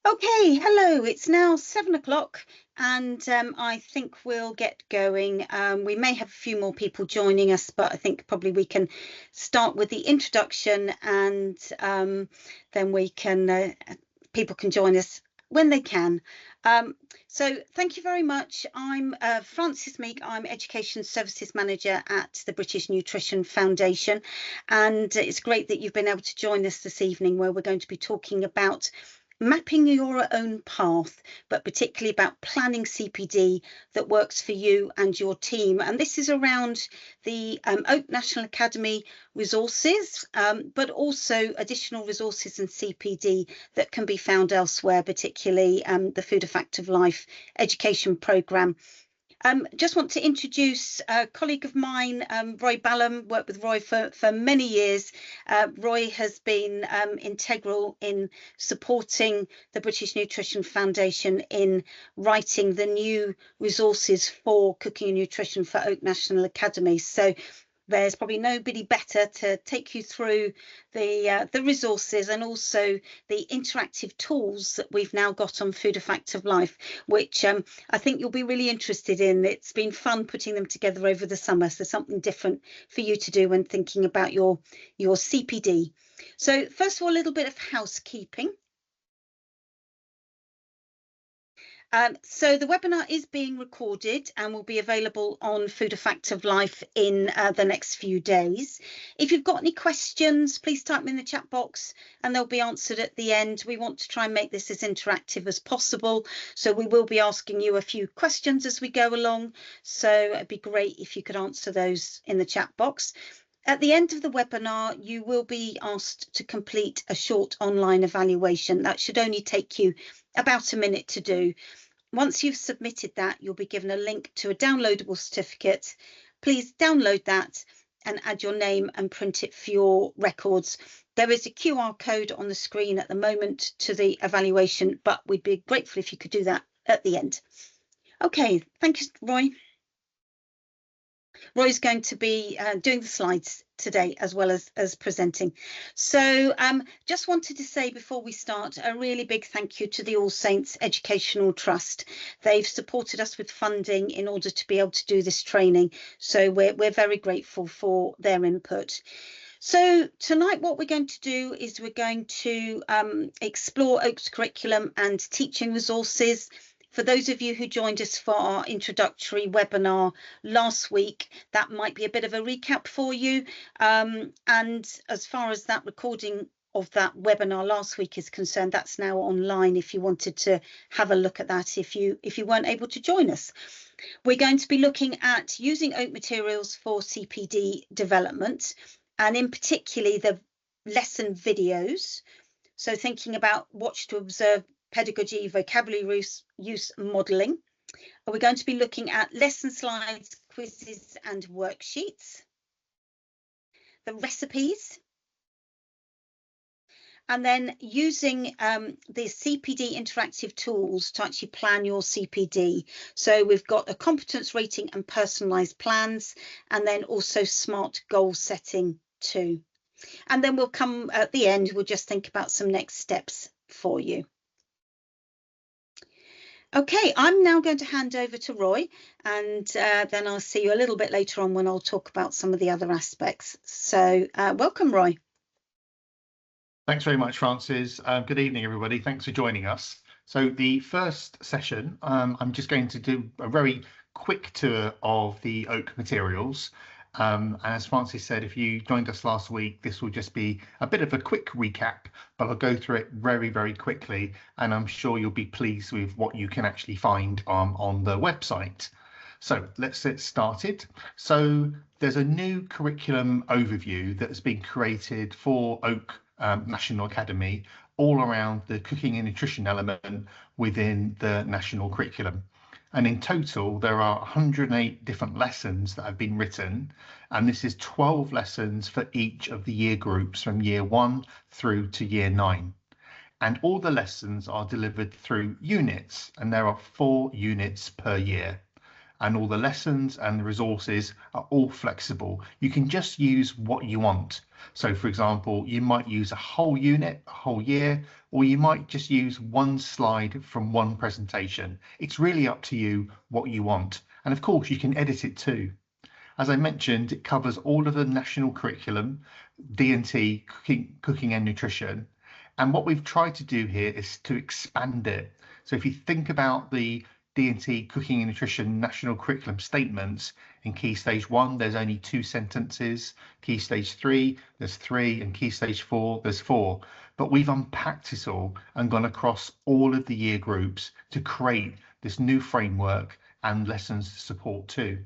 Okay, hello. It's now 7 o'clock, and I think we'll get going. We may have a few more people joining us, but I think probably we can start with the introduction, and then we can people can join us when they can. So thank you very much. I'm Frances Meek. I'm Education Services Manager at the British Nutrition Foundation, and it's great that you've been able to join us this evening, where we're going to be talking about mapping your own path, but particularly about planning CPD that works for you and your team. And this is around the Oak National Academy resources, but also additional resources and CPD that can be found elsewhere, particularly the Food Effective Life education programme. Just want to introduce a colleague of mine, Roy Ballum. Worked with Roy for many years. Roy has been integral in supporting the British Nutrition Foundation in writing the new resources for cooking and nutrition for Oak National Academy. So there's probably nobody better to take you through the resources and also the interactive tools that we've now got on Food Effective Life, which I think you'll be really interested in. It's been fun putting them together over the summer, so something different for you to do when thinking about your CPD. So first of all, a little bit of housekeeping. So the webinar is being recorded and will be available on Food Effective Life in the next few days. If you've got any questions, please type them in the chat box and they'll be answered at the end. We want to try and make this as interactive as possible, so we will be asking you a few questions as we go along. So it'd be great if you could answer those in the chat box. At the end of the webinar, you will be asked to complete a short online evaluation. That should only take you about a minute to do. Once you've submitted that, you'll be given a link to a downloadable certificate. Please download that and add your name and print it for your records. There is a QR code on the screen at the moment to the evaluation, but we'd be grateful if you could do that at the end. Okay, thank you, Roy. Roy's going to be doing the slides today as well as presenting. So just wanted to say before we start a really big thank you to the All Saints Educational Trust. They've supported us with funding in order to be able to do this training. So we're very grateful for their input. So tonight what we're going to do is we're going to explore Oak's curriculum and teaching resources. For those of you who joined us for our introductory webinar last week, that might be a bit of a recap for you. And as far as that recording of that webinar last week is concerned, that's now online if you wanted to have a look at that if you weren't able to join us. We're going to be looking at using Oak materials for CPD development, and in particular the lesson videos. So thinking about watch to observe pedagogy, vocabulary use modelling. We're going to be looking at lesson slides, quizzes and worksheets, the recipes, and then using the CPD interactive tools to actually plan your CPD. So we've got a competence rating and personalised plans, and then also smart goal setting too. And then we'll come at the end, we'll just think about some next steps for you. Okay, I'm now going to hand over to Roy, and then I'll see you a little bit later on when I'll talk about some of the other aspects. So welcome, Roy. Thanks very much, Frances. Good evening, everybody. Thanks for joining us. So the first session, I'm just going to do a very quick tour of the Oak materials. As Frances said, if you joined us last week, this will just be a bit of a quick recap, but I'll go through it very, very quickly, and I'm sure you'll be pleased with what you can actually find on the website. So let's get started. So there's a new curriculum overview that has been created for Oak National Academy, all around the cooking and nutrition element within the national curriculum. And in total, there are 108 different lessons that have been written. And this is 12 lessons for each of the year groups from year 1 through to year 9. And all the lessons are delivered through units, and there are 4 units per year. and all the lessons and the resources are all flexible. You can just use what you want. So for example, you might use a whole unit, a whole year, or you might just use one slide from one presentation. It's really up to you what you want. And of course, you can edit it too. As I mentioned, it covers all of the national curriculum, D&T, cooking and nutrition. And what we've tried to do here is to expand it. So if you think about the D&T cooking and nutrition national curriculum statements, in Key Stage 1, there's only 2 sentences. Key Stage 3, there's 3, and Key Stage 4, there's 4. But we've unpacked it all and gone across all of the year groups to create this new framework and lessons to support too.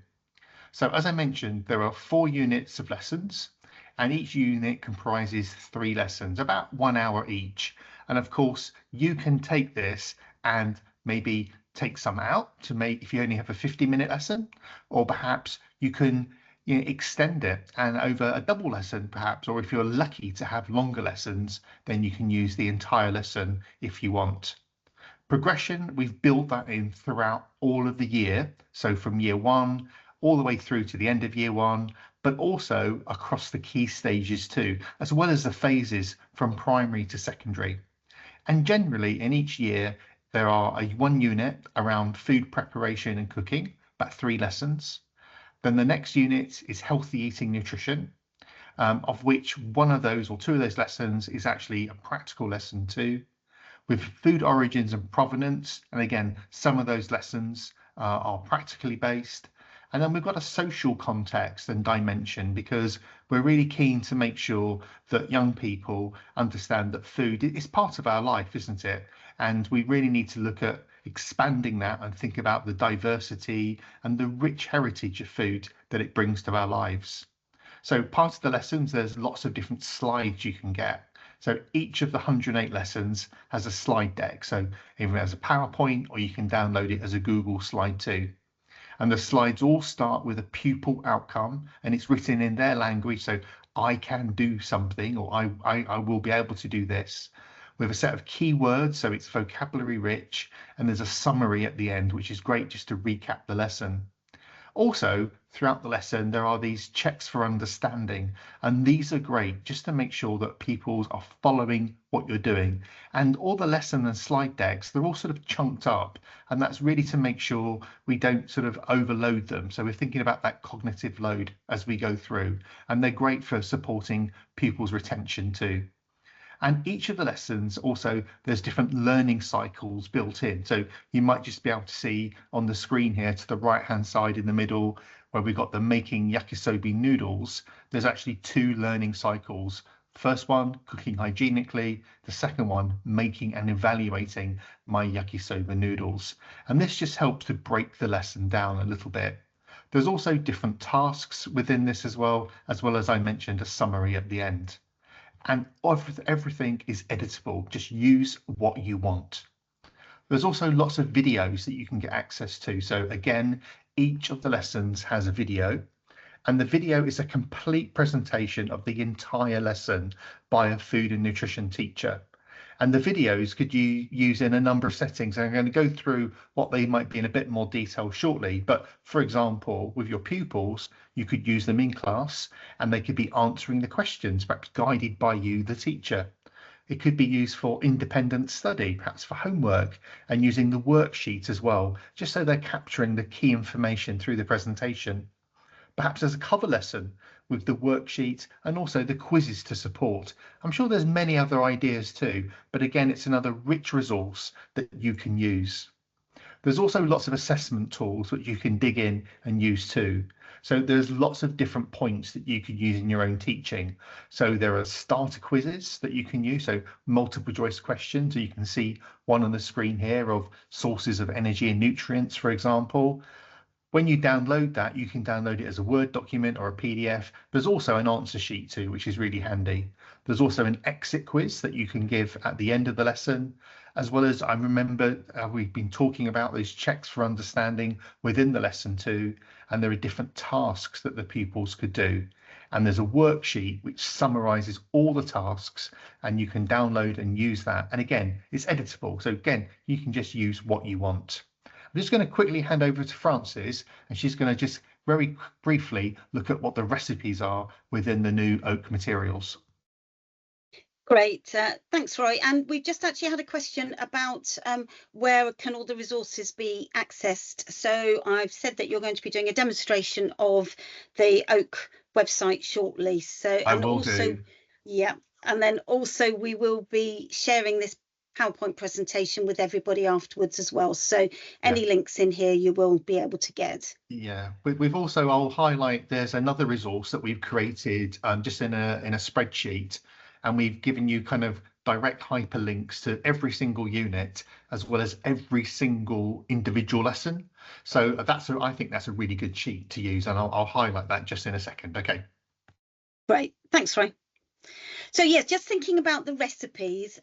So as I mentioned, there are 4 units of lessons, and each unit comprises 3 lessons, about 1 hour each. And of course, you can take this and maybe take some out to make, if you only have a 50-minute lesson, or perhaps you can extend it and over a double lesson perhaps, or if you're lucky to have longer lessons, then you can use the entire lesson if you want. Progression, we've built that in throughout all of the year. So from year 1 all the way through to the end of year 1, but also across the key stages too, as well as the phases from primary to secondary. And generally in each year, there are 1 unit around food preparation and cooking, about 3 lessons. Then the next unit is healthy eating nutrition, of which one of those or 2 of those lessons is actually a practical lesson too. With food origins and provenance, and again, some of those lessons are practically based. And then we've got a social context and dimension, because we're really keen to make sure that young people understand that food is part of our life, isn't it? And we really need to look at expanding that and think about the diversity and the rich heritage of food that it brings to our lives. So part of the lessons, there's lots of different slides you can get. So each of the 108 lessons has a slide deck. So either as a PowerPoint or you can download it as a Google slide too. And the slides all start with a pupil outcome, and it's written in their language. So I can do something, or I will be able to do this. We have a set of keywords, so it's vocabulary rich, and there's a summary at the end, which is great just to recap the lesson. Also, throughout the lesson, there are these checks for understanding, and these are great just to make sure that people are following what you're doing. And all the lesson and slide decks, they're all sort of chunked up, and that's really to make sure we don't sort of overload them. So we're thinking about that cognitive load as we go through, and they're great for supporting pupils' retention too. And each of the lessons also, there's different learning cycles built in. So you might just be able to see on the screen here to the right hand side in the middle, where we've got the making yakisoba noodles. There's actually 2 learning cycles. First one, cooking hygienically. The second one, making and evaluating my yakisoba noodles. And this just helps to break the lesson down a little bit. There's also different tasks within this as well as I mentioned, a summary at the end. And everything is editable. Just use what you want. There's also lots of videos that you can get access to. So again, each of the lessons has a video, and the video is a complete presentation of the entire lesson by a food and nutrition teacher. And the videos could you use in a number of settings. I'm going to go through what they might be in a bit more detail shortly. But for example, with your pupils, you could use them in class and they could be answering the questions, perhaps guided by you, the teacher. It could be used for independent study, perhaps for homework, and using the worksheet as well, just so they're capturing the key information through the presentation. Perhaps as a cover lesson with the worksheet and also the quizzes to support. I'm sure there's many other ideas too, but again, it's another rich resource that you can use. There's also lots of assessment tools that you can dig in and use too. So there's lots of different points that you could use in your own teaching. So there are starter quizzes that you can use, so multiple choice questions. So you can see one on the screen here of sources of energy and nutrients, for example. When you download that, you can download it as a Word document or a PDF. There's also an answer sheet too, which is really handy. There's also an exit quiz that you can give at the end of the lesson, as well as I remember we've been talking about those checks for understanding within the lesson too, and there are different tasks that the pupils could do. And there's a worksheet which summarizes all the tasks, and you can download and use that. And again, it's editable. So again, you can just use what you want. I'm just going to quickly hand over to Frances, and she's going to just very briefly look at what the recipes are within the new oak materials. Great, thanks, Roy. And we've just actually had a question about where can all the resources be accessed. So I've said that you're going to be doing a demonstration of the Oak website shortly. So, and also, yeah, and then also we will be sharing this PowerPoint presentation with everybody afterwards as well. So any links in here you will be able to get. Yeah, we've also, I'll highlight, there's another resource that we've created just in a spreadsheet, and we've given you kind of direct hyperlinks to every single unit as well as every single individual lesson. So I think that's a really good sheet to use, and I'll highlight that just in a second. Okay. Great, thanks, Roy. So yes, just thinking about the recipes,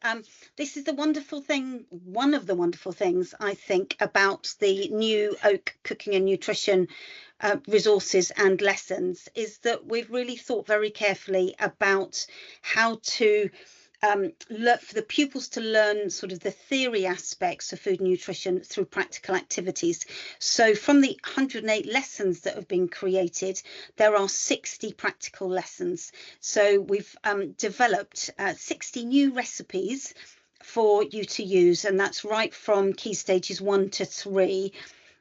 this is the wonderful thing, one of the wonderful things I think about the new Oak Cooking and Nutrition resources and lessons is that we've really thought very carefully about how to look for the pupils to learn sort of the theory aspects of food and nutrition through practical activities. So from the 108 lessons that have been created, there are 60 practical lessons. So we've developed 60 new recipes for you to use, and that's right from key stages 1 to 3.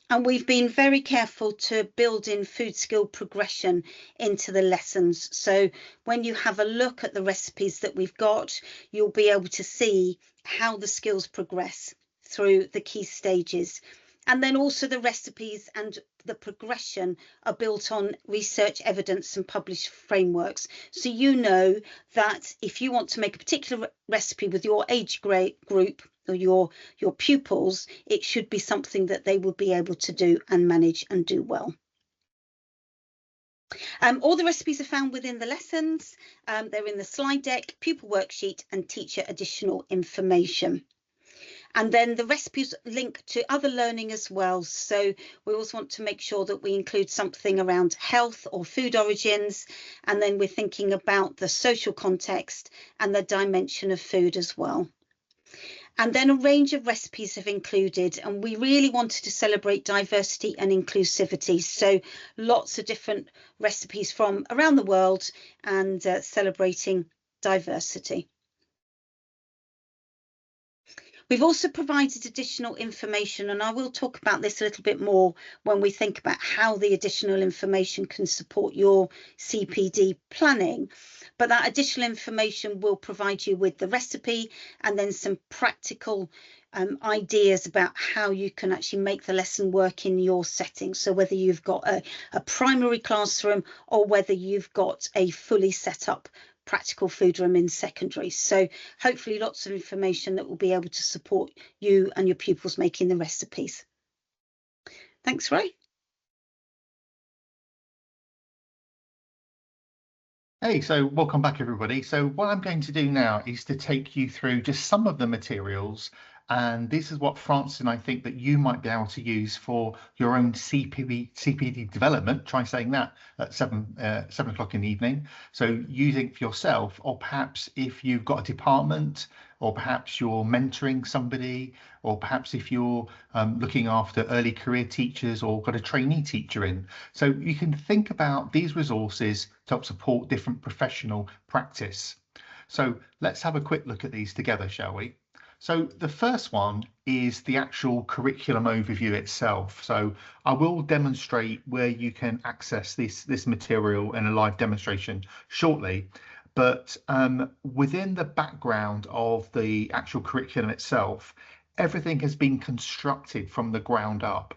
And we've been very careful to build in food skill progression into the lessons. So when you have a look at the recipes that we've got, you'll be able to see how the skills progress through the key stages. And then also the recipes and the progression are built on research evidence and published frameworks. So you know that if you want to make a particular recipe with your age group or your pupils, it should be something that they will be able to do and manage and do well. All the recipes are found within the lessons. They're in the slide deck, pupil worksheet and teacher additional information. And then the recipes link to other learning as well. So we always want to make sure that we include something around health or food origins. And then we're thinking about the social context and the dimension of food as well. And then a range of recipes have included, and we really wanted to celebrate diversity and inclusivity. So lots of different recipes from around the world and celebrating diversity. We've also provided additional information, and I will talk about this a little bit more when we think about how the additional information can support your CPD planning. But that additional information will provide you with the recipe and then some practical ideas about how you can actually make the lesson work in your setting. So whether you've got a primary classroom or whether you've got a fully set up practical food room in secondary. So hopefully lots of information that will be able to support you and your pupils making the recipes. Thanks, Ray. Hey, so welcome back, everybody. So what I'm going to do now is to take you through just some of the materials, and this is what Frances and I think that you might be able to use for your own CPD development. Try saying that at 7 o'clock in the evening. So using it for yourself, or perhaps if you've got a department, or perhaps you're mentoring somebody, or perhaps if you're looking after early career teachers or got a trainee teacher in. So you can think about these resources to help support different professional practice. So let's have a quick look at these together, shall we? So the first one is the actual curriculum overview itself. So I will demonstrate where you can access this material in a live demonstration shortly. But within the background of the actual curriculum itself, everything has been constructed from the ground up.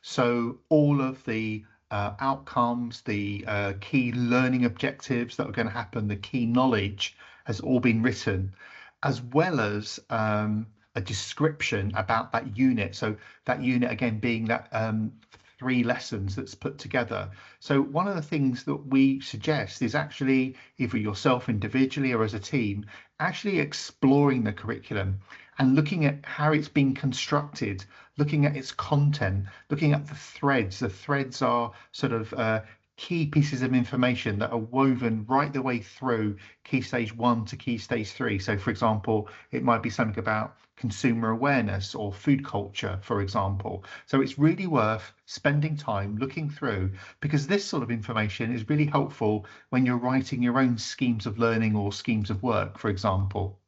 So all of the outcomes, the key learning objectives that are going to happen, the key knowledge has all been written, as well as a description about that unit. So that unit again being that 3 lessons that's put together. So one of the things that we suggest is actually either yourself individually or as a team, actually exploring the curriculum and looking at how it's been constructed, looking at its content, looking at the threads. The threads are sort of key pieces of information that are woven right the way through Key Stage 1 to Key Stage 3. So, for example, it might be something about consumer awareness or food culture, for example. So it's really worth spending time looking through, because this sort of information is really helpful when you're writing your own schemes of learning or schemes of work, for example.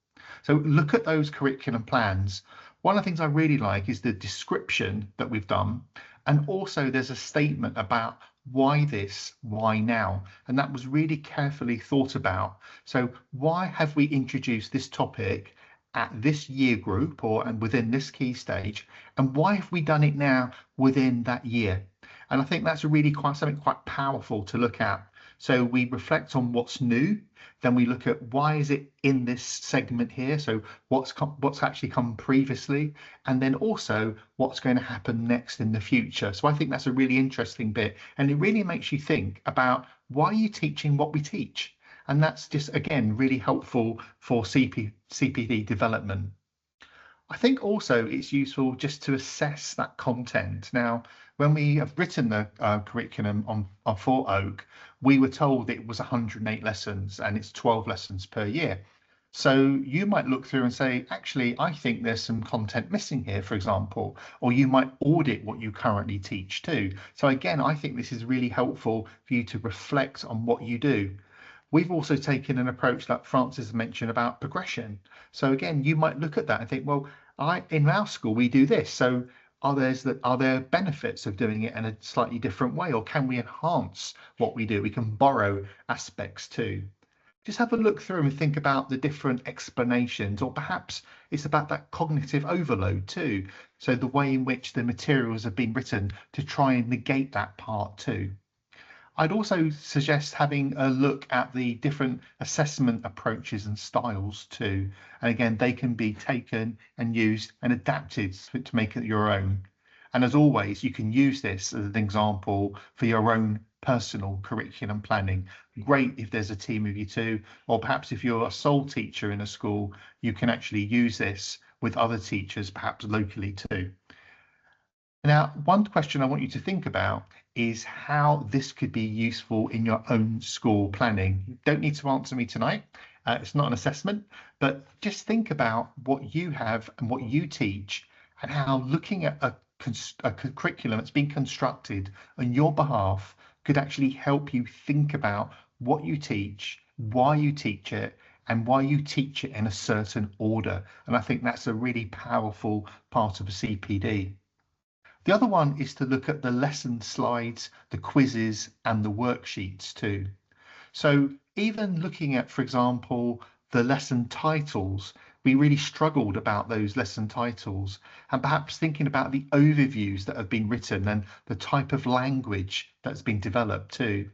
So look at those curriculum plans. One of the things I really like is the description that we've done. And also there's a statement about why this, why now? And that was really carefully thought about. So why have we introduced this topic at this year group and within this key stage? And why have we done it now within that year? And I think that's really something quite powerful to look at. So we reflect on what's new, then we look at why is it in this segment here, so what's actually come previously, and then also what's going to happen next in the future. So I think that's a really interesting bit, and it really makes you think about why are you teaching what we teach, and that's just again really helpful for CPD development. I think also it's useful just to assess that content. Now, when we have written the curriculum on for Oak, we were told it was 108 lessons and it's 12 lessons per year. So you might look through and say, actually, I think there's some content missing here, for example, or you might audit what you currently teach too. So again, I think this is really helpful for you to reflect on what you do. We've also taken an approach that Francis mentioned about progression. So again, you might look at that and think, well, in our school we do this. So are there benefits of doing it in a slightly different way, or can we enhance what we do? We can borrow aspects too. Just have a look through and think about the different explanations, or perhaps it's about that cognitive overload too. So the way in which the materials have been written to try and negate that part too. I'd also suggest having a look at the different assessment approaches and styles too. And again, they can be taken and used and adapted to make it your own. And as always, you can use this as an example for your own personal curriculum planning. Great if there's a team of you two, or perhaps if you're a sole teacher in a school, you can actually use this with other teachers, perhaps locally too. Now, one question I want you to think about is how this could be useful in your own school planning. You don't need to answer me tonight. It's not an assessment, but just think about what you have and what you teach, and how looking at a curriculum that's been constructed on your behalf could actually help you think about what you teach, why you teach it, and why you teach it in a certain order. And I think that's a really powerful part of a CPD. The other one is to look at the lesson slides, the quizzes, and the worksheets too. So even looking at, for example, the lesson titles, we really struggled about those lesson titles, and perhaps thinking about the overviews that have been written and the type of language that's been developed too.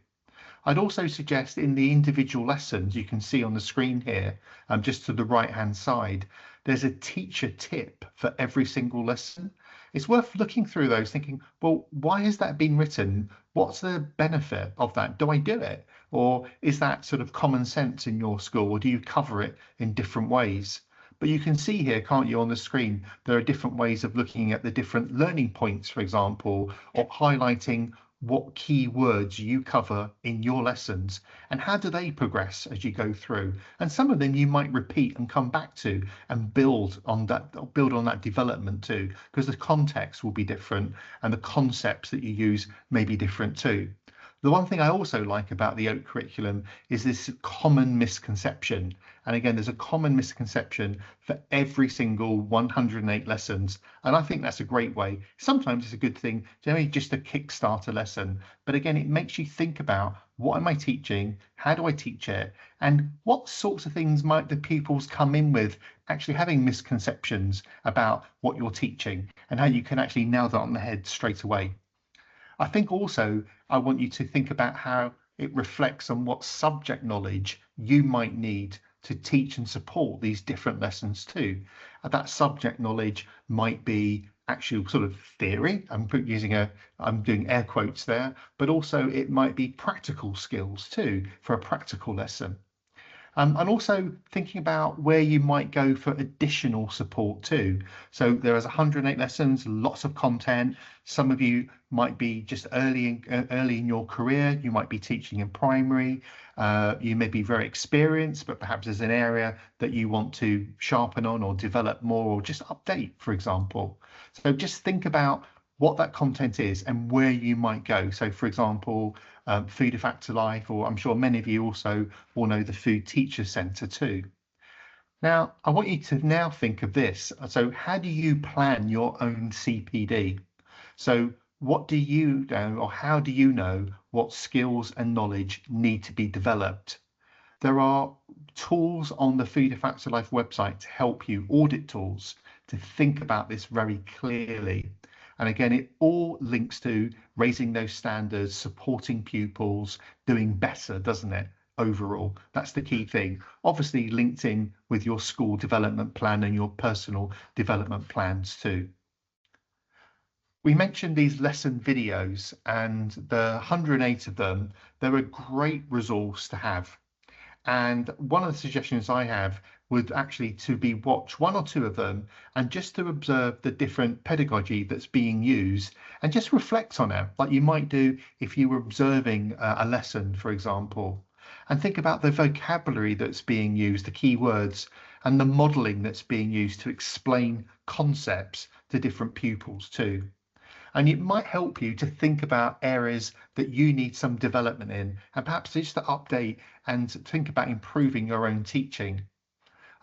I'd also suggest in the individual lessons you can see on the screen here, just to the right hand side, there's a teacher tip for every single lesson. It's worth looking through those thinking, well, why has that been written? What's the benefit of that? Do I do it? Or is that sort of common sense in your school? Or do you cover it in different ways? But you can see here, can't you, on the screen, there are different ways of looking at the different learning points, for example, or highlighting what key words you cover in your lessons and how do they progress as you go through. And some of them you might repeat and come back to and build on that development too, because the context will be different and the concepts that you use may be different too. The one thing I also like about the Oak curriculum is this common misconception. And again, there's a common misconception for every single 108 lessons. And I think that's a great way. Sometimes it's a good thing, generally just a kickstart a lesson. But again, it makes you think about, what am I teaching? How do I teach it? And what sorts of things might the pupils come in with, actually having misconceptions about what you're teaching, and how you can actually nail that on the head straight away. I think also I want you to think about how it reflects on what subject knowledge you might need to teach and support these different lessons too. And that subject knowledge might be actual sort of theory. I'm doing air quotes there, but also it might be practical skills too for a practical lesson. And also thinking about where you might go for additional support too. So there is 108 lessons, lots of content. Some of you might be just early in your career. You might be teaching in primary. You may be very experienced, but perhaps there's an area that you want to sharpen on or develop more or just update, for example. So just think about what that content is and where you might go. So, for example, Food Factor Life, or I'm sure many of you also will know the Food Teacher Centre too. Now, I want you to now think of this. So how do you plan your own CPD? So what do you know, or how do you know what skills and knowledge need to be developed? There are tools on the Food Factor Life website to help you, audit tools, to think about this very clearly. And again, it all links to raising those standards, supporting pupils, doing better, doesn't it? Overall, that's the key thing. Obviously linked in with your school development plan and your personal development plans too. We mentioned these lesson videos, and the 108 of them, they're a great resource to have. And one of the suggestions I have would actually to be watch one or two of them and just to observe the different pedagogy that's being used and just reflect on it, like you might do if you were observing a lesson, for example, and think about the vocabulary that's being used, the key words, and the modelling that's being used to explain concepts to different pupils too. And it might help you to think about areas that you need some development in, and perhaps just to update and think about improving your own teaching.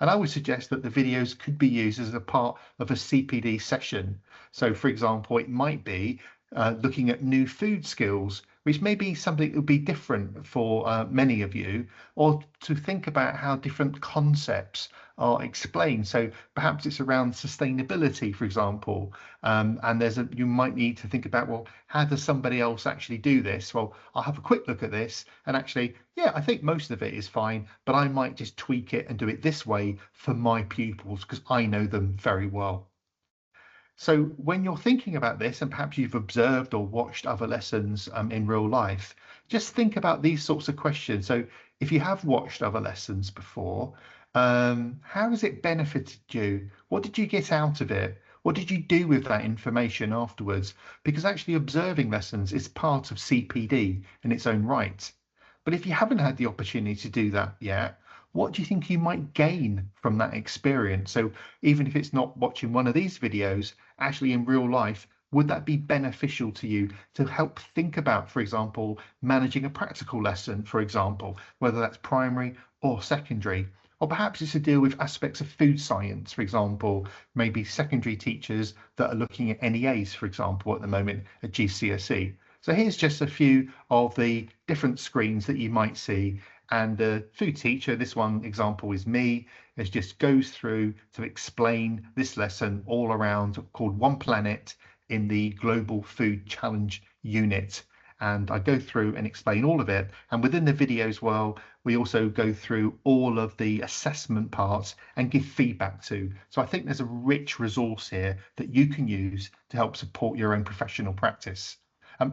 And I would suggest that the videos could be used as a part of a CPD session. So, for example, it might be looking at new food skills, which may be something that would be different for many of you, or to think about how different concepts are explained. So perhaps it's around sustainability, for example, and you might need to think about, well, how does somebody else actually do this? Well, I'll have a quick look at this and actually, yeah, I think most of it is fine, but I might just tweak it and do it this way for my pupils because I know them very well. So when you're thinking about this, and perhaps you've observed or watched other lessons in real life, just think about these sorts of questions. So if you have watched other lessons before, how has it benefited you? What did you get out of it? What did you do with that information afterwards? Because actually observing lessons is part of CPD in its own right. But if you haven't had the opportunity to do that yet, what do you think you might gain from that experience? So even if it's not watching one of these videos, actually in real life, would that be beneficial to you to help think about, for example, managing a practical lesson, for example, whether that's primary or secondary? Or perhaps it's to deal with aspects of food science, for example, maybe secondary teachers that are looking at NEAs, for example, at the moment at GCSE. So here's just a few of the different screens that you might see. And the food teacher, this one example is me, it just goes through to explain this lesson all around called One Planet in the Global Food Challenge unit. And I go through and explain all of it. And within the video as well, we also go through all of the assessment parts and give feedback to. So I think there's a rich resource here that you can use to help support your own professional practice.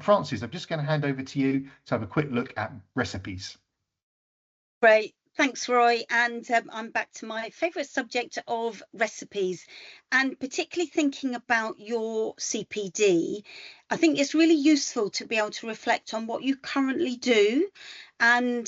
Francis, I'm just going to hand over to you to have a quick look at recipes. Great. Thanks, Roy. And I'm back to my favourite subject of recipes, and particularly thinking about your CPD. I think it's really useful to be able to reflect on what you currently do and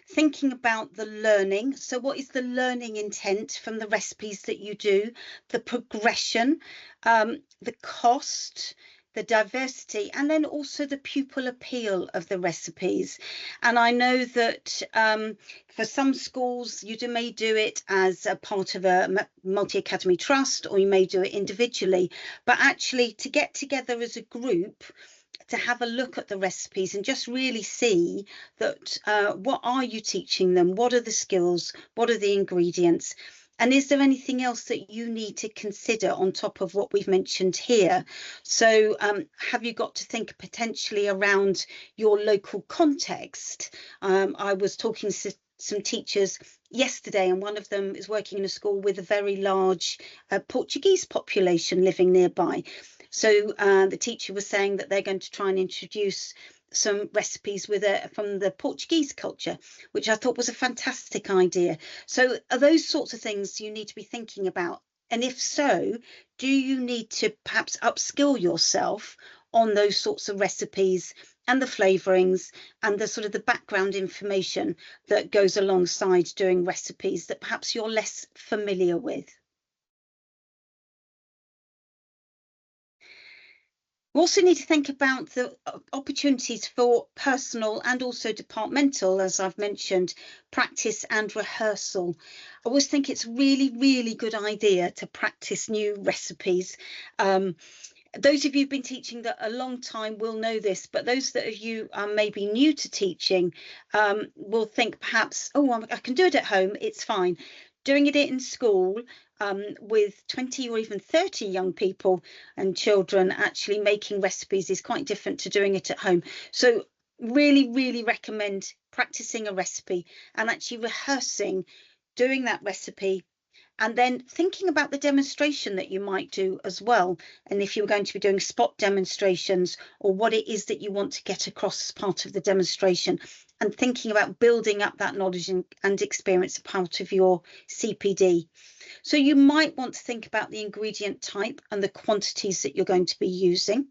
thinking about the learning. So what is the learning intent from the recipes that you do, the progression, the cost, the diversity, and then also the pupil appeal of the recipes. And I know that for some schools, you may do it as a part of a multi-academy trust, or you may do it individually. But actually, to get together as a group, to have a look at the recipes and just really see that what are you teaching them? What are the skills? What are the ingredients? And is there anything else that you need to consider on top of what we've mentioned here? So have you got to think potentially around your local context? I was talking to some teachers yesterday, and one of them is working in a school with a very large Portuguese population living nearby. So the teacher was saying that they're going to try and introduce some recipes from the Portuguese culture, which I thought was a fantastic idea. So are those sorts of things you need to be thinking about? And if so, do you need to perhaps upskill yourself on those sorts of recipes and the flavourings and the sort of the background information that goes alongside doing recipes that perhaps you're less familiar with? We also need to think about the opportunities for personal and also departmental, as I've mentioned, practice and rehearsal. I always think it's really, really good idea to practice new recipes. Those of you who've been teaching that a long time will know this, but those that of you are maybe new to teaching will think perhaps, oh, I can do it at home, it's fine. Doing it in school with 20 or even 30 young people and children actually making recipes is quite different to doing it at home. So really, really recommend practicing a recipe and actually rehearsing doing that recipe, and then thinking about the demonstration that you might do as well. And if you're going to be doing spot demonstrations, or what it is that you want to get across as part of the demonstration, and thinking about building up that knowledge and experience as part of your CPD. So you might want to think about the ingredient type and the quantities that you're going to be using.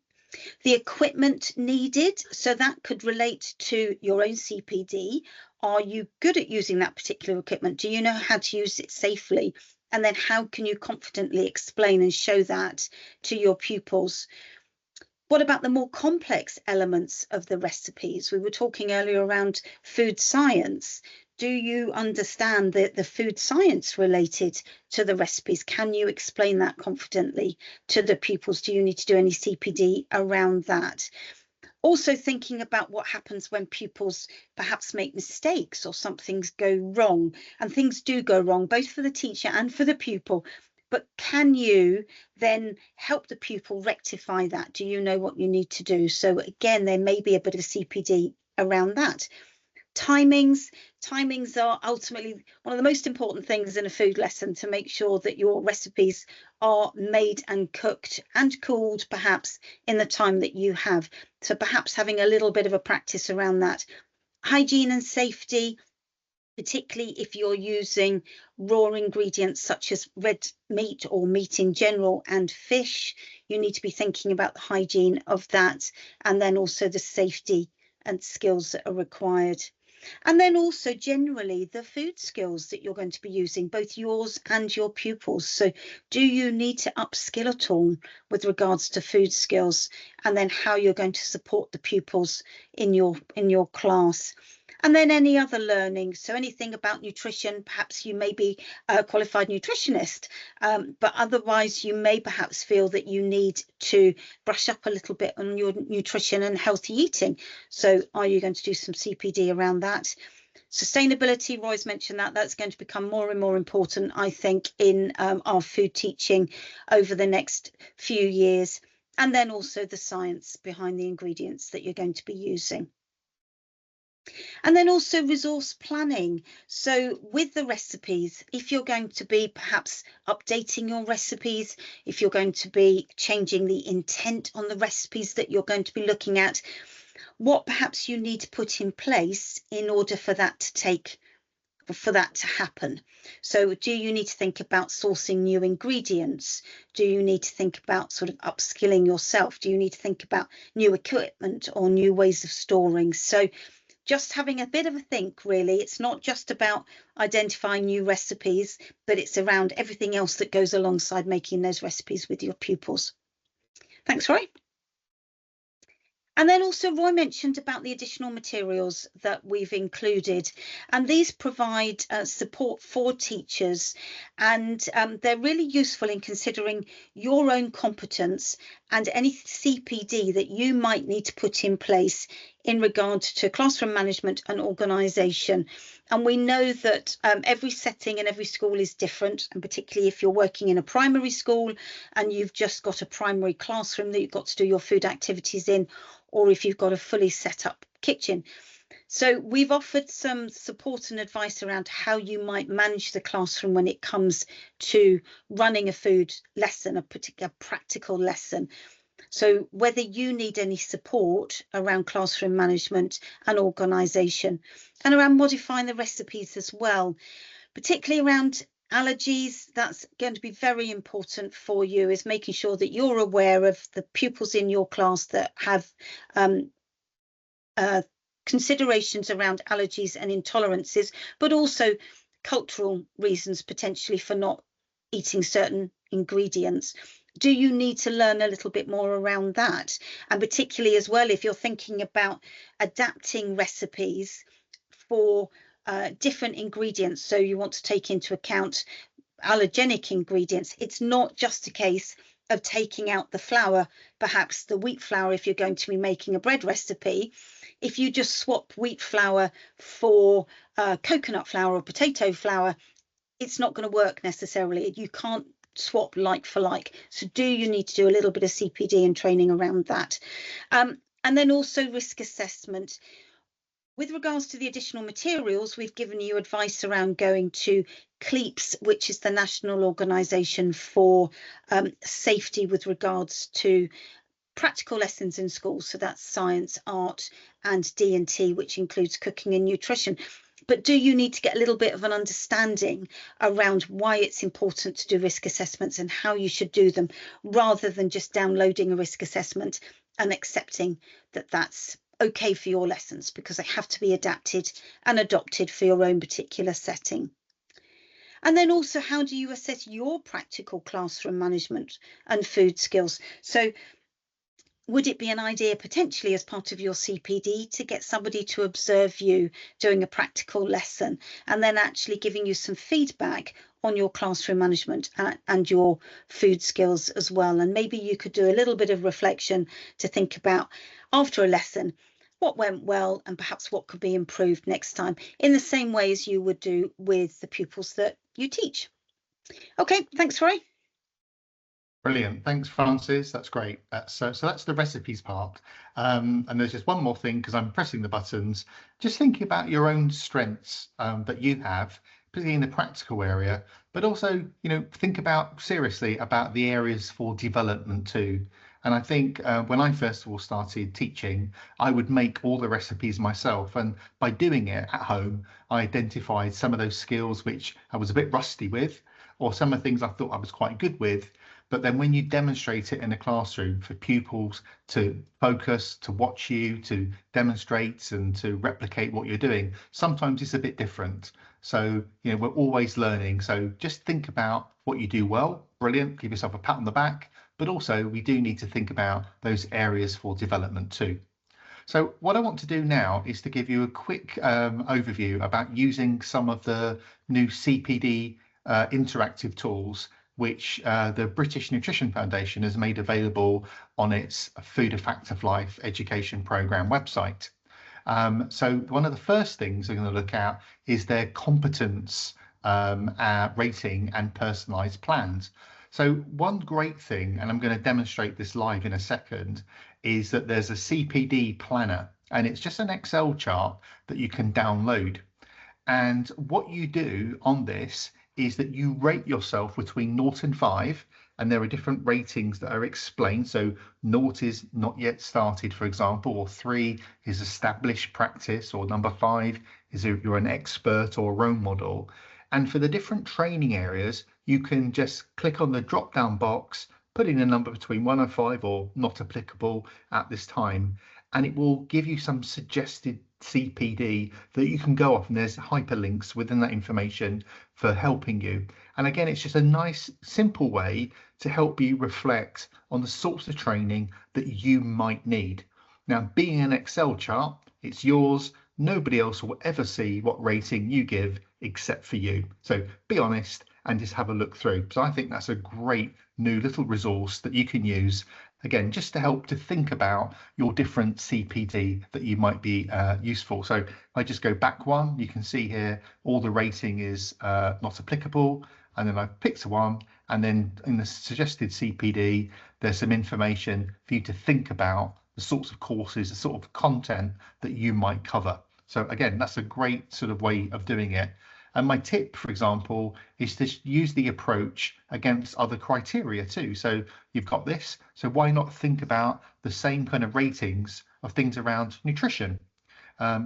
The equipment needed, so that could relate to your own CPD. Are you good at using that particular equipment? Do you know how to use it safely? And then how can you confidently explain and show that to your pupils? What about the more complex elements of the recipes? We were talking earlier around food science. Do you understand the food science related to the recipes? Can you explain that confidently to the pupils? Do you need to do any CPD around that? Also thinking about what happens when pupils perhaps make mistakes or some things go wrong, and things do go wrong both for the teacher and for the pupil. But can you then help the pupil rectify that? Do you know what you need to do? So again, there may be a bit of CPD around that. Timings are ultimately one of the most important things in a food lesson, to make sure that your recipes are made and cooked and cooled perhaps in the time that you have. So perhaps having a little bit of a practice around that. Hygiene and safety, particularly if you're using raw ingredients such as red meat or meat in general and fish, you need to be thinking about the hygiene of that, and then also the safety and skills that are required. And then also generally the food skills that you're going to be using, both yours and your pupils. So do you need to upskill at all with regards to food skills, and then how you're going to support the pupils in your class? And then any other learning, so anything about nutrition, perhaps you may be a qualified nutritionist, but otherwise you may perhaps feel that you need to brush up a little bit on your nutrition and healthy eating. So are you going to do some CPD around that? Sustainability, Roy's mentioned that, that's going to become more and more important, I think, in our food teaching over the next few years. And then also the science behind the ingredients that you're going to be using. And then also resource planning. So with the recipes, if you're going to be perhaps updating your recipes, if you're going to be changing the intent on the recipes that you're going to be looking at, what perhaps you need to put in place in order for that to happen. So do you need to think about sourcing new ingredients? Do you need to think about sort of upskilling yourself? Do you need to think about new equipment or new ways of storing? So just having a bit of a think, really. It's not just about identifying new recipes, but it's around everything else that goes alongside making those recipes with your pupils. Thanks, Roy. And then also Roy mentioned about the additional materials that we've included, and these provide support for teachers, and they're really useful in considering your own competence and any CPD that you might need to put in place in regard to classroom management and organisation. And we know that every setting and every school is different, and particularly if you're working in a primary school and you've just got a primary classroom that you've got to do your food activities in, or if you've got a fully set up kitchen. So we've offered some support and advice around how you might manage the classroom when it comes to running a food lesson, a particular practical lesson. So whether you need any support around classroom management and organisation, and around modifying the recipes as well, particularly around allergies, that's going to be very important for you, is making sure that you're aware of the pupils in your class that have considerations around allergies and intolerances, but also cultural reasons potentially for not eating certain ingredients. Do you need to learn a little bit more around that? And particularly as well, if you're thinking about adapting recipes for different ingredients, so you want to take into account allergenic ingredients, it's not just a case of taking out the flour, perhaps the wheat flour, if you're going to be making a bread recipe. If you just swap wheat flour for coconut flour or potato flour, it's not going to work necessarily. You can't swap like for like. So do you need to do a little bit of CPD and training around that? And then also risk assessment. With regards to the additional materials, we've given you advice around going to CLEAPS, which is the National Organisation for Safety with regards to practical lessons in schools. So that's science, art, and D&T, which includes cooking and nutrition. But do you need to get a little bit of an understanding around why it's important to do risk assessments and how you should do them, rather than just downloading a risk assessment and accepting that that's okay for your lessons, because they have to be adapted and adopted for your own particular setting. And then also, how do you assess your practical classroom management and food skills? So would it be an idea potentially as part of your CPD to get somebody to observe you doing a practical lesson and then actually giving you some feedback on your classroom management and your food skills as well? And maybe you could do a little bit of reflection to think about, after a lesson, what went well and perhaps what could be improved next time, in the same way as you would do with the pupils that you teach. Okay, thanks, Roy. Brilliant. Thanks, Francis. That's great. So that's the recipes part. And there's just one more thing, because I'm pressing the buttons. Just thinking about your own strengths that you have, particularly in the practical area, but also, think about seriously about the areas for development too. And I think when I first of all started teaching, I would make all the recipes myself. And by doing it at home, I identified some of those skills which I was a bit rusty with, or some of the things I thought I was quite good with. But then when you demonstrate it in a classroom for pupils to focus, to watch you, to demonstrate and to replicate what you're doing, sometimes it's a bit different. So, we're always learning. So just think about what you do well. Brilliant. Give yourself a pat on the back. But also, we do need to think about those areas for development too. So what I want to do now is to give you a quick overview about using some of the new CPD interactive tools which the British Nutrition Foundation has made available on its Food a Fact of Life education programme website. So one of the first things we're going to look at is their competence rating and personalised plans. So one great thing, and I'm going to demonstrate this live in a second, is that there's a CPD planner, and it's just an Excel chart that you can download. And what you do on this is that you rate yourself between 0 and 5, and there are different ratings that are explained. So 0 is not yet started, for example, or 3 is established practice, or number 5 is you're an expert or role model. And for the different training areas, you can just click on the drop down box, put in a number between 1 and 5 or not applicable at this time, and it will give you some suggested CPD that you can go off, and there's hyperlinks within that information for helping you. And again, it's just a nice simple way to help you reflect on the sorts of training that you might need. Now, being an Excel chart, it's yours. Nobody else will ever see what rating you give except for you. So be honest and just have a look through. So I think that's a great new little resource that you can use, again, just to help to think about your different CPD that you might be useful. So if I just go back one, you can see here all the rating is not applicable, and then I've picked one, and then in the suggested CPD there's some information for you to think about the sorts of courses, the sort of content that you might cover. So again, that's a great sort of way of doing it. And my tip, for example, is to use the approach against other criteria too. So you've got this, so why not think about the same kind of ratings of things around nutrition,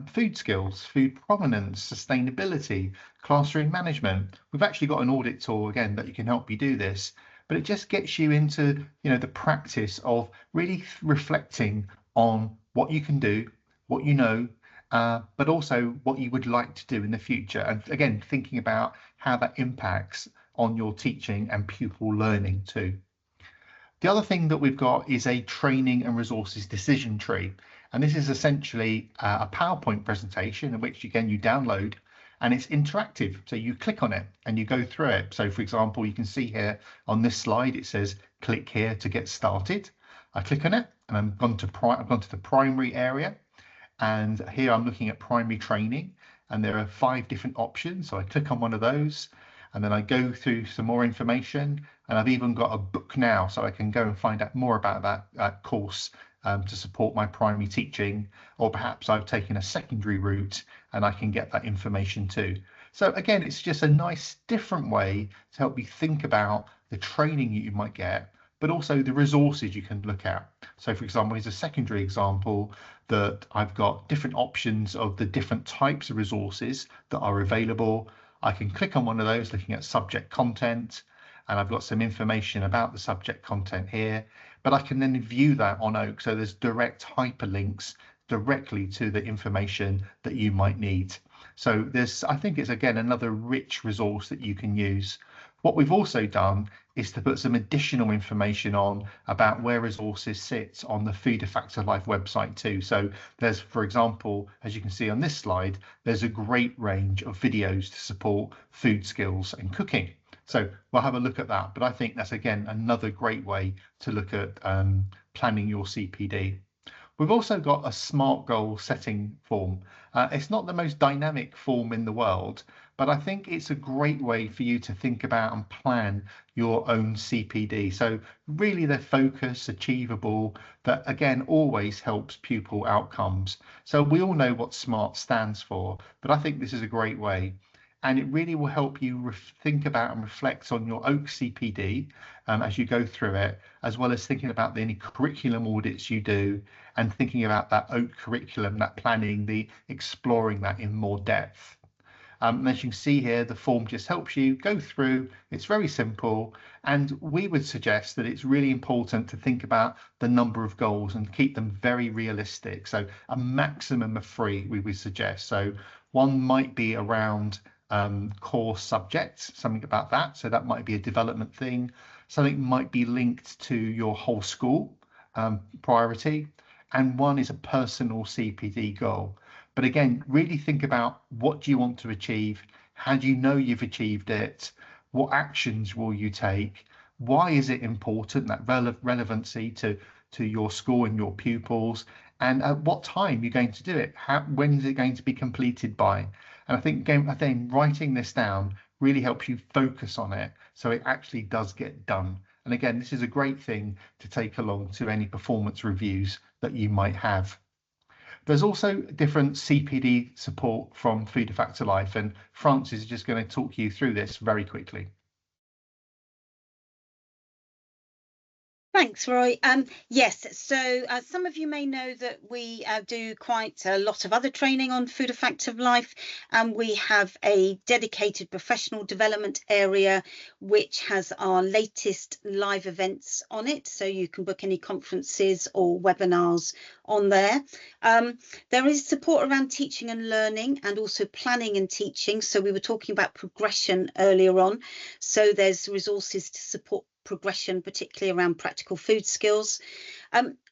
food skills, food provenance, sustainability, classroom management. We've actually got an audit tool again that you can help you do this, but it just gets you into, the practice of really reflecting on what you can do, what you know, but also what you would like to do in the future. And again, thinking about how that impacts on your teaching and pupil learning too. The other thing that we've got is a training and resources decision tree. And this is essentially a PowerPoint presentation in which, again, you download, and it's interactive. So you click on it and you go through it. So for example, you can see here on this slide, it says, click here to get started. I click on it and I've gone to the primary area. And here I'm looking at primary training, and there are 5 different options. So I click on one of those, and then I go through some more information, and I've even got a book now, so I can go and find out more about that course to support my primary teaching, or perhaps I've taken a secondary route and I can get that information too. So again, it's just a nice different way to help you think about the training you might get, but also the resources you can look at. So for example, here's a secondary example that I've got different options of the different types of resources that are available. I can click on one of those looking at subject content, and I've got some information about the subject content here, but I can then view that on Oak. So there's direct hyperlinks directly to the information that you might need. So I think it's again another rich resource that you can use. What we've also done is to put some additional information on about where resources sit on the Food a Factor Life website too. So there's, for example, as you can see on this slide, there's a great range of videos to support food skills and cooking. So we'll have a look at that. But I think that's, again, another great way to look at planning your CPD. We've also got a SMART goal setting form. It's not the most dynamic form in the world, but I think it's a great way for you to think about and plan your own CPD. So really they're focused, achievable, that again always helps pupil outcomes. So we all know what SMART stands for, but I think this is a great way. And it really will help you think about and reflect on your Oak CPD as you go through it, as well as thinking about any curriculum audits you do, and thinking about that Oak curriculum, that planning, the exploring that in more depth. And as you can see here, the form just helps you go through. It's very simple, and we would suggest that it's really important to think about the number of goals and keep them very realistic. So a maximum of 3 we would suggest. So one might be around core subjects, something about that. So that might be a development thing. Something might be linked to your whole school priority, and one is a personal CPD goal. But again, really think about what do you want to achieve? How do you know you've achieved it? What actions will you take? Why is it important, that relevancy to your school and your pupils? And at what time you're going to do it? When is it going to be completed by? And I think writing this down really helps you focus on it, so it actually does get done. And again, this is a great thing to take along to any performance reviews that you might have. There's also different CPD support from Food a Factor Life, and Francis is just going to talk you through this very quickly. Thanks, Roy. Yes, so some of you may know that we do quite a lot of other training on Food a Factor Life, and we have a dedicated professional development area which has our latest live events on it, so you can book any conferences or webinars on there. There is support around teaching and learning, and also planning and teaching. So we were talking about progression earlier on, so there's resources to support progression, particularly around practical food skills.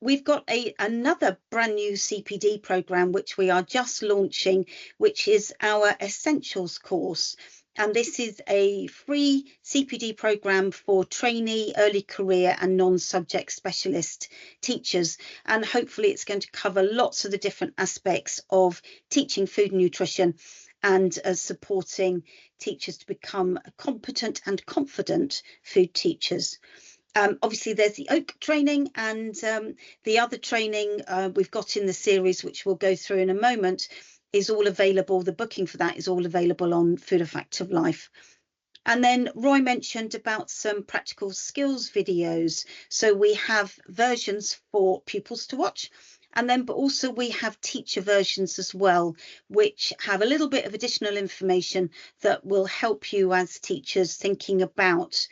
We've got another brand new CPD program which we are just launching, which is our Essentials course. And this is a free CPD program for trainee, early career and non-subject specialist teachers. And hopefully it's going to cover lots of the different aspects of teaching food and nutrition, and supporting teachers to become competent and confident food teachers. Obviously, there's the Oak training, and the other training we've got in the series, which we'll go through in a moment, is all available. The booking for that is all available on Food Effective Life. And then Roy mentioned about some practical skills videos. So we have versions for pupils to watch. And then, but also we have teacher versions as well, which have a little bit of additional information that will help you as teachers thinking about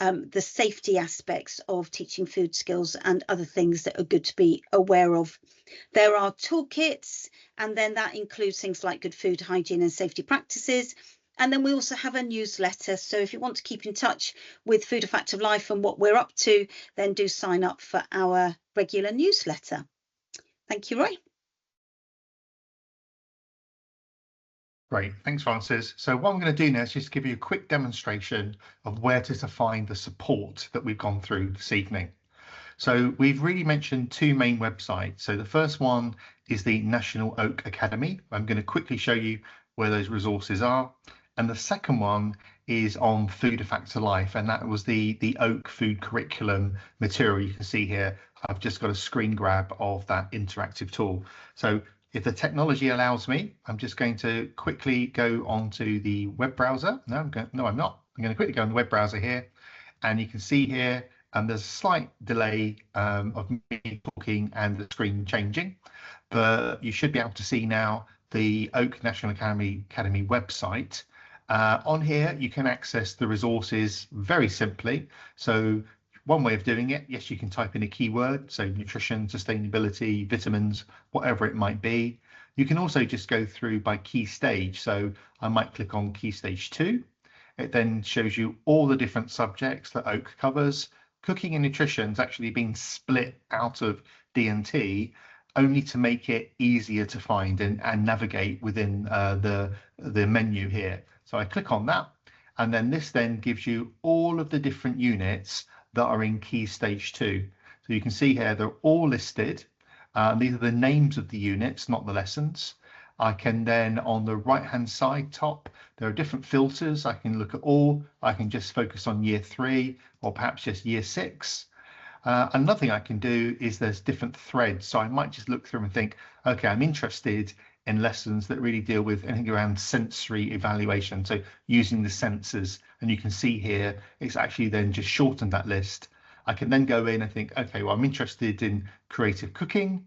the safety aspects of teaching food skills and other things that are good to be aware of. There are toolkits, and then that includes things like good food hygiene and safety practices. And then we also have a newsletter. So if you want to keep in touch with Food Effective Life and what we're up to, then do sign up for our regular newsletter. Thank you, Roy. Great, thanks, Francis. So what I'm going to do now is just give you a quick demonstration of where to find the support that we've gone through this evening. So we've really mentioned two main websites. So the first one is the National Oak Academy. I'm going to quickly show you where those resources are. And the second one is on Food Effective Life, and that was the Oak Food Curriculum material you can see here. I've just got a screen grab of that interactive tool. So if the technology allows me, I'm just going to quickly go onto the web browser. No, I'm not. I'm going to quickly go on the web browser here, and you can see here, and there's a slight delay of me talking and the screen changing, but you should be able to see now the Oak National Academy website. On here, you can access the resources very simply. So one way of doing it, yes, you can type in a keyword, so nutrition, sustainability, vitamins, whatever it might be. You can also just go through by key stage. So I might click on key stage 2. It then shows you all the different subjects that Oak covers. Cooking and nutrition has actually been split out of D&T only to make it easier to find and navigate within the menu here. So I click on that, and then this then gives you all of the different units that are in key stage 2. So you can see here they're all listed. These are the names of the units, not the lessons. I can then, on the right hand side top, there are different filters. I can look at all. I can just focus on year 3 or perhaps just year 6. Another thing I can do is there's different threads. So I might just look through and think, okay, I'm interested in lessons that really deal with anything around sensory evaluation. So using the senses, and you can see here, it's actually then just shortened that list. I can then go in and think, okay, well, I'm interested in creative cooking.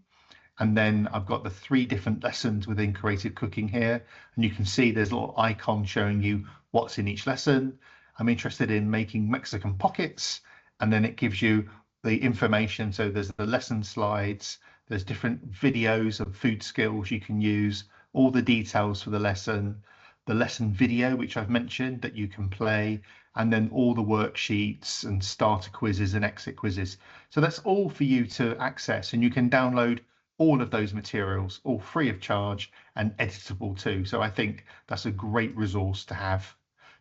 And then I've got the 3 different lessons within creative cooking here. And you can see there's a little icon showing you what's in each lesson. I'm interested in making Mexican pockets. And then it gives you the information. So there's the lesson slides, there's different videos of food skills you can use, all the details for the lesson video, which I've mentioned that you can play, and then all the worksheets and starter quizzes and exit quizzes. So that's all for you to access, and you can download all of those materials, all free of charge and editable too. So I think that's a great resource to have.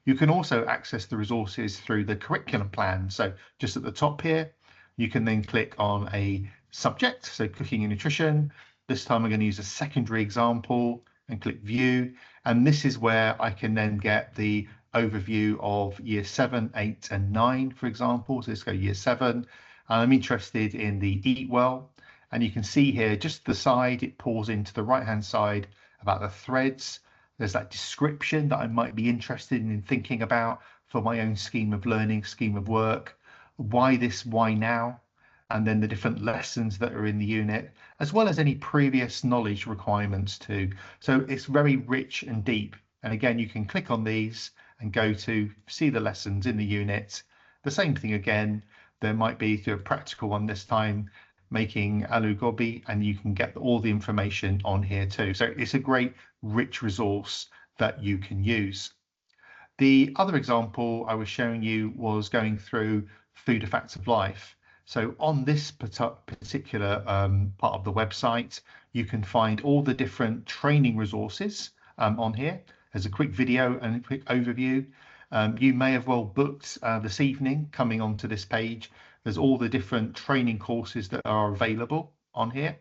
You can also access the resources through the curriculum plan. So just at the top here, you can then click on a subject, so cooking and nutrition. This time I'm going to use a secondary example and click view. And this is where I can then get the overview of year 7, 8 and 9, for example. So let's go year 7. I'm interested in the eat well. And you can see here, just the side, it pulls into the right-hand side about the threads. There's that description that I might be interested in thinking about for my own scheme of learning, scheme of work. Why this, why now? And then the different lessons that are in the unit, as well as any previous knowledge requirements too. So it's very rich and deep. And again, you can click on these and go to see the lessons in the unit. The same thing again, there might be through a practical one this time, making aloo gobi, and you can get all the information on here too. So it's a great rich resource that you can use. The other example I was showing you was going through Food Effective Life. So on this particular part of the website, you can find all the different training resources on here. There's a quick video and a quick overview. You may have well booked this evening coming onto this page. There's all the different training courses that are available on here.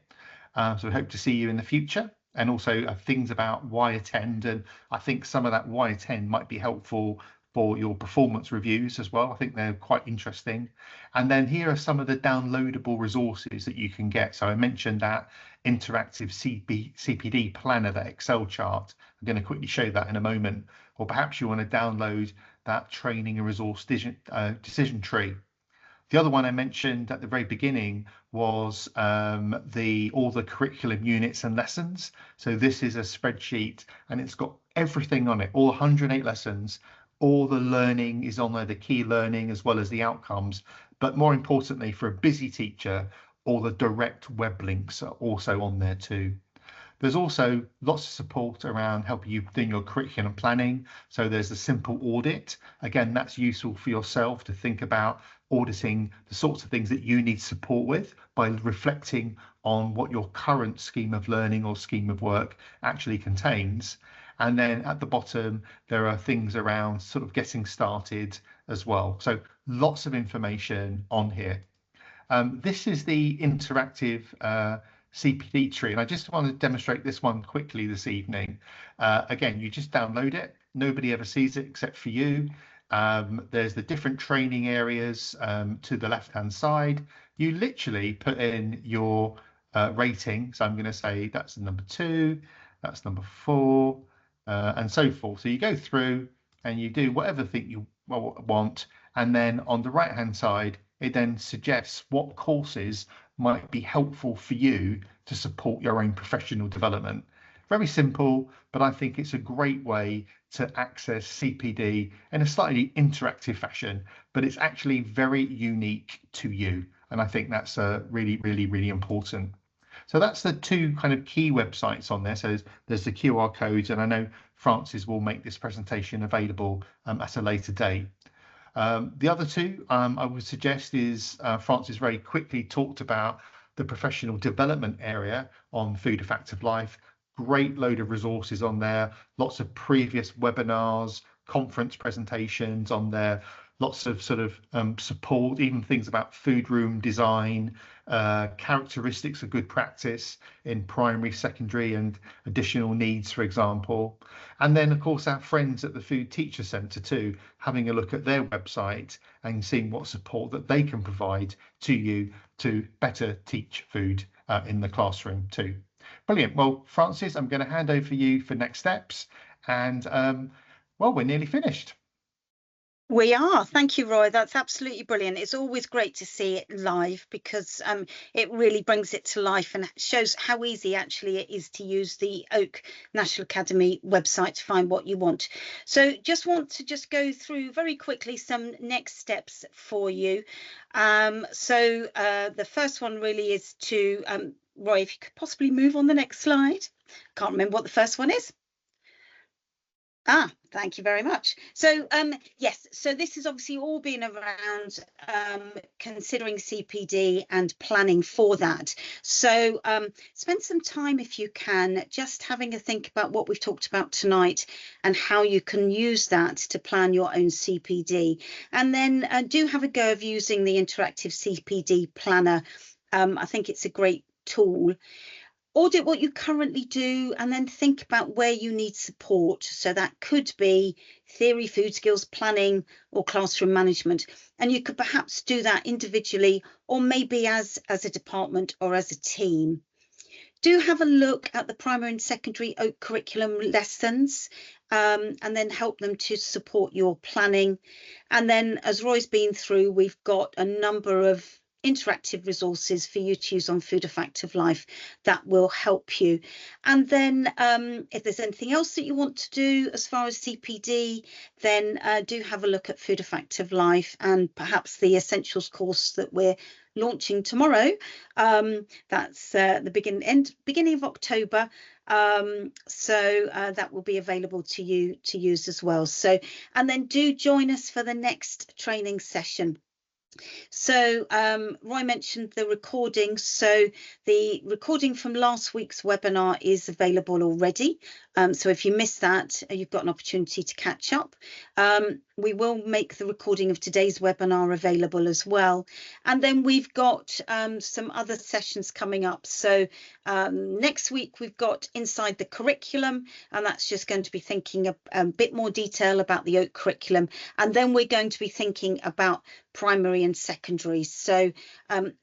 So we hope to see you in the future, and also things about why attend. And I think some of that why attend might be helpful for your performance reviews as well. I think they're quite interesting. And then here are some of the downloadable resources that you can get. So I mentioned that interactive CPD planner, that Excel chart. I'm going to quickly show that in a moment. Or perhaps you want to download that training and resource decision tree. The other one I mentioned at the very beginning was all the curriculum units and lessons. So this is a spreadsheet and it's got everything on it, all 108 lessons, all the learning is on there, the key learning as well as the outcomes. But more importantly, for a busy teacher, all the direct web links are also on there too. There's also lots of support around helping you doing your curriculum planning. So there's a simple audit. Again, that's useful for yourself to think about auditing the sorts of things that you need support with by reflecting on what your current scheme of learning or scheme of work actually contains. And then at the bottom, there are things around sort of getting started as well. So lots of information on here. This is the interactive CPD tree, and I just want to demonstrate this one quickly this evening. Again, you just download it. Nobody ever sees it except for you. There's the different training areas to the left-hand side. You literally put in your rating. So I'm going to say that's number 2, that's number 4, and so forth. So you go through and you do whatever thing you want, and then on the right-hand side, it then suggests what courses might be helpful for you to support your own professional development. Very simple, but I think it's a great way to access CPD in a slightly interactive fashion, but it's actually very unique to you. And I think that's really, really, really important. So that's the 2 kind of key websites on there. So there's the QR codes, and I know Francis will make this presentation available at a later date. The other 2 I would suggest is Francis very quickly talked about the professional development area on Food Effective Life. Great load of resources on there, lots of previous webinars, conference presentations on there, lots of sort of support, even things about food room design, characteristics of good practice in primary, secondary and additional needs, for example. And then, of course, our friends at the Food Teacher Centre too, having a look at their website and seeing what support that they can provide to you to better teach food in the classroom too. Brilliant. Well, Francis, I'm going to hand over to you for next steps. And well, we're nearly finished. We are. Thank you, Roy. That's absolutely brilliant. It's always great to see it live because it really brings it to life and shows how easy actually it is to use the Oak National Academy website to find what you want. So want to go through very quickly some next steps for you. The first one really is to, Roy, if you could possibly move on the next slide. Can't remember what the first one is. Thank you very much. So yes, so this has obviously all been around considering CPD and planning for that. So spend some time, if you can, just having a think about what we've talked about tonight and how you can use that to plan your own CPD. And then do have a go of using the interactive CPD planner. I think it's a great tool. Audit what you currently do and then think about where you need support. So that could be theory, food skills, planning or classroom management. And you could perhaps do that individually or maybe as a department or as a team. Do have a look at the primary and secondary Oak curriculum lessons and then help them to support your planning. And then as Roy's been through, we've got a number of interactive resources for you to use on Food Effective Life that will help you. And then if there's anything else that you want to do as far as CPD, then do have a look at Food Effective Life and perhaps the Essentials course that we're launching tomorrow. That's the beginning of October. That will be available to you to use as well. So, and then do join us for the next training session. So Roy mentioned the recording. So the recording from last week's webinar is available already. So if you missed that, you've got an opportunity to catch up. we will make the recording of today's webinar available as well. And then we've got some other sessions coming up. So next week we've got Inside the Curriculum, and that's just going to be thinking a bit more detail about the OAK curriculum. And then we're going to be thinking about primary and secondary. So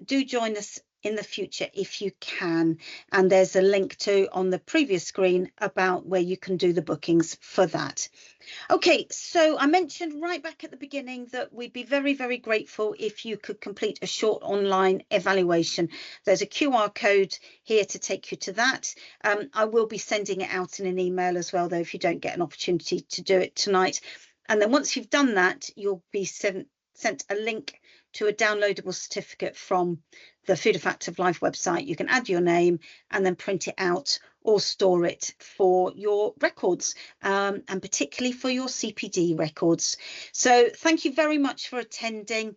do join us in the future if you can, and there's a link to on the previous screen about where you can do the bookings for that. Okay, so I mentioned right back at the beginning that we'd be very, very grateful if you could complete a short online evaluation. There's a QR code here to take you to that. I will be sending it out in an email as well, though, if you don't get an opportunity to do it tonight. And then once you've done that, you'll be sent a link to a downloadable certificate from the Food Effective Life website. You can add your name and then print it out or store it for your records, and particularly for your CPD records. So thank you very much for attending.